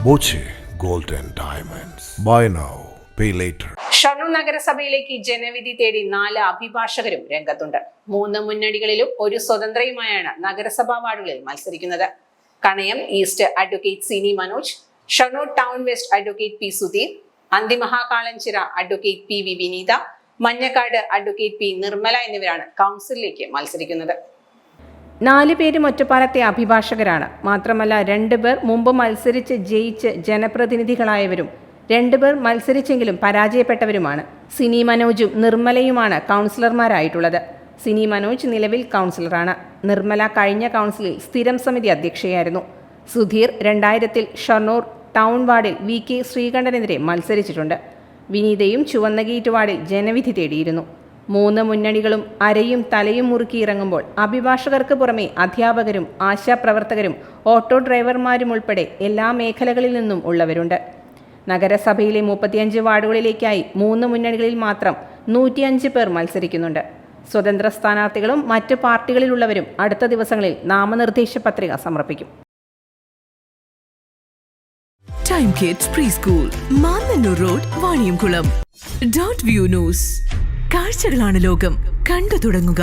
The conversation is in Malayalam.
Boche gold and diamonds. Buy now, pay later. Shoranur നഗരസഭയിലേക്ക് ജനവിധി തേടി 4 അഭിഭാഷകരും രംഗത്തുണ്ട്. 3 മുന്നണികളിലും ഒരു സ്വതന്ത്രയുമായാണ് നഗരസഭാ വാർഡുകളിൽ മത്സരിക്കുന്നത്. Kanayam east advocate Sini Manoj, Shoranur town west advocate P Sudheer, Anthimahakalanchira advocate P V Vineetha, Manjakkad advocate P Nirmala എന്നിവരാണ് കൗൺസിലിലേക്ക് മത്സരിക്കുന്നത്. 4 പേരും ഒറ്റപ്പാലത്തെ അഭിഭാഷകരാണ്. മാത്രമല്ല 2 പേർ മുമ്പ് മത്സരിച്ച് ജയിച്ച് ജനപ്രതിനിധികളായവരും 2 പേർ മത്സരിച്ചെങ്കിലും പരാജയപ്പെട്ടവരുമാണ്. സിനി മനോജും നിർമ്മലയുമാണ് കൗൺസിലർമാരായിട്ടുള്ളത്. സിനി മനോജ് നിലവിൽ കൗൺസിലറാണ്. നിർമ്മല കഴിഞ്ഞ കൗൺസിലിൽ സ്ഥിരം സമിതി അധ്യക്ഷയായിരുന്നു. സുധീർ 2000-ൽ ഷൊർണൂർ ടൗൺ വാർഡിൽ വി കെ ശ്രീകണ്ഠനെതിരെ മത്സരിച്ചിട്ടുണ്ട്. വിനീതയും ചുവന്ന ഗേറ്റ് വാർഡിൽ ജനവിധി തേടിയിരുന്നു. 3 മുന്നണികളും അരയും തലയും മുറുക്കിയിറങ്ങുമ്പോൾ അഭിഭാഷകർക്ക് പുറമെ അധ്യാപകരും ആശാപ്രവർത്തകരും ഓട്ടോ ഡ്രൈവർമാരും ഉൾപ്പെടെ എല്ലാ മേഖലകളിൽ നിന്നും ഉള്ളവരുണ്ട്. നഗരസഭയിലെ 35 വാർഡുകളിലേക്കായി 3 മുന്നണികളിൽ മാത്രം 105 പേർ മത്സരിക്കുന്നുണ്ട്. സ്വതന്ത്ര സ്ഥാനാർത്ഥികളും മറ്റ് പാർട്ടികളിലുള്ളവരും അടുത്ത ദിവസങ്ങളിൽ നാമനിർദ്ദേശ പത്രിക സമർപ്പിക്കും. Time kids pre school, Mannannur road, Vaniyamkulam. .View news. കാഴ്ചകളാണ് ലോകം, കണ്ടു തുടങ്ങുക.